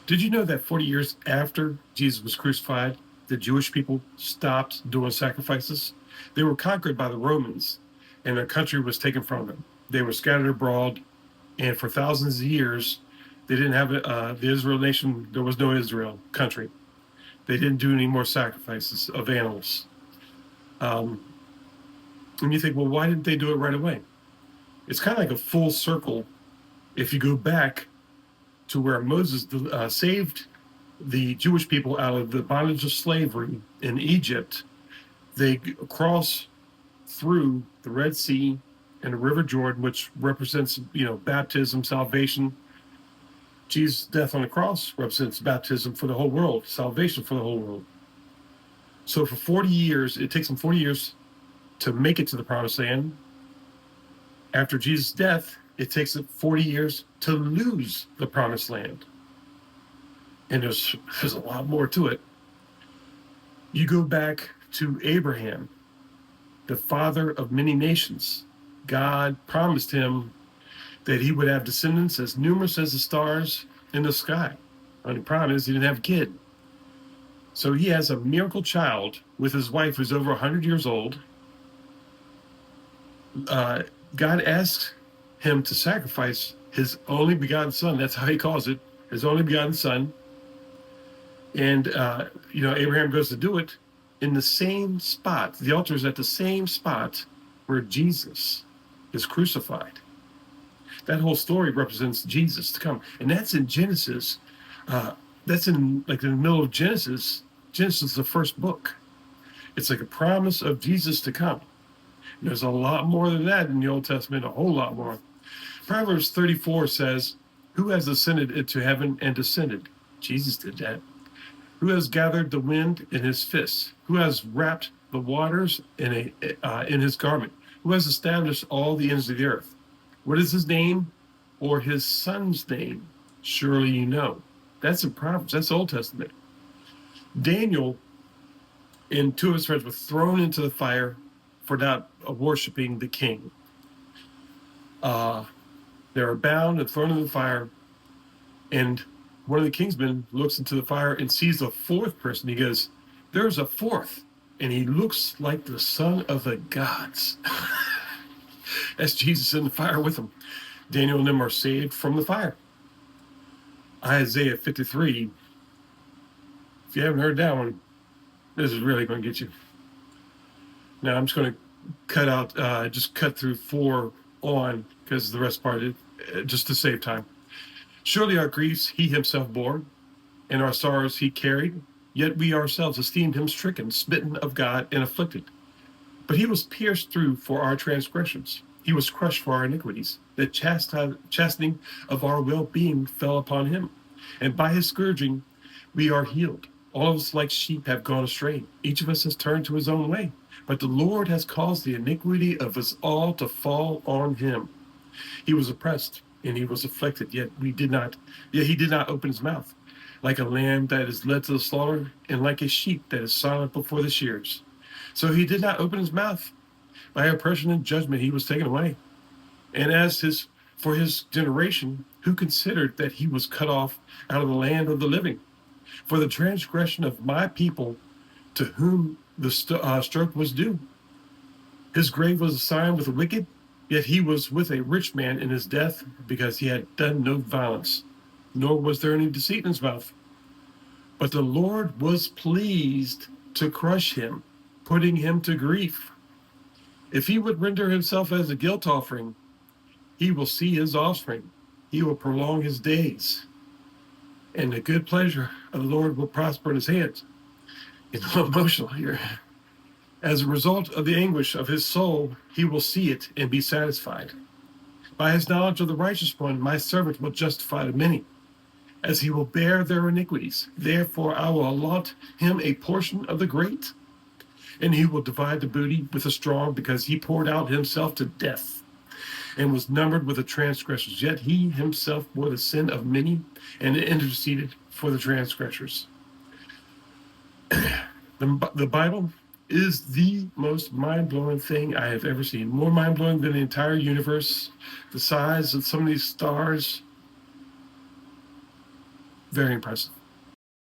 Did you know that 40 years after Jesus was crucified, the Jewish people stopped doing sacrifices? They were conquered by the Romans, and their country was taken from them. They were scattered abroad, and for thousands of years, they didn't have the Israel nation. There was no Israel country. They didn't do any more sacrifices of animals. Um, and you think, well, why didn't they do it right away? It's kind of like a full circle. If you go back to where Moses saved the Jewish people out of the bondage of slavery in Egypt, they cross through the Red Sea and the River Jordan, which represents, baptism, salvation. Jesus' death on the cross represents baptism for the whole world, salvation for the whole world. So for 40 years, it takes them 40 years to make it to the promised land. After Jesus' death, it takes it 40 years to lose the promised land. And there's a lot more to it. You go back to Abraham, the father of many nations. God promised him that he would have descendants as numerous as the stars in the sky. Only problem is he didn't have a kid. So he has a miracle child with his wife who's over 100 years old. God asks him to sacrifice his only begotten son. That's how he calls it, his only begotten son. And, Abraham goes to do it in the same spot. The altar is at the same spot where Jesus is crucified. That whole story represents Jesus to come. And that's in Genesis. That's in the middle of Genesis. Genesis is the first book. It's like a promise of Jesus to come. And there's a lot more than that in the Old Testament, a whole lot more. Proverbs 34 says, "Who has ascended into heaven and descended?" Jesus did that. "Who has gathered the wind in his fists? Who has wrapped the waters in his garment? Who has established all the ends of the earth? What is his name or his son's name? Surely you know." That's in Proverbs. That's Old Testament. Daniel and two of his friends were thrown into the fire for not worshiping the king. They were bound and thrown into the fire, and one of the kingsmen looks into the fire and sees a fourth person. He goes, "There's a fourth," and he looks like the son of the gods. That's Jesus in the fire with him. Daniel and them are saved from the fire. Isaiah 53. If you haven't heard that one, this is really going to get you. Now I'm just going to cut out, cut through 4 on, because the rest part, just to save time. "Surely our griefs he himself bore, and our sorrows he carried. Yet we ourselves esteemed him stricken, smitten of God, and afflicted. But he was pierced through for our transgressions. He was crushed for our iniquities. The chastening of our well-being fell upon him. And by his scourging we are healed. All of us like sheep have gone astray. Each of us has turned to his own way. But the Lord has caused the iniquity of us all to fall on him. He was oppressed and he was afflicted, yet he did not open his mouth. Like a lamb that is led to the slaughter, and like a sheep that is silent before the shearers. So he did not open his mouth. By oppression and judgment he was taken away. And for his generation, who considered that he was cut off out of the land of the living? For the transgression of my people, to whom the stroke was due. His grave was assigned with the wicked, yet he was with a rich man in his death, because he had done no violence, nor was there any deceit in his mouth. But the Lord was pleased to crush him, putting him to grief. If he would render himself as a guilt offering, he will see his offspring. He will prolong his days, and the good pleasure of the Lord will prosper in his hands." It's a little emotional here. "As a result of the anguish of his soul, he will see it and be satisfied. By his knowledge of the righteous one, my servant will justify the many, as he will bear their iniquities. Therefore I will allot him a portion of the great, and he will divide the booty with the strong, because he poured out himself to death and was numbered with the transgressors. Yet he himself bore the sin of many and interceded for the transgressors." The Bible is the most mind-blowing thing I have ever seen. More mind-blowing than the entire universe, the size of some of these stars, Very impressive.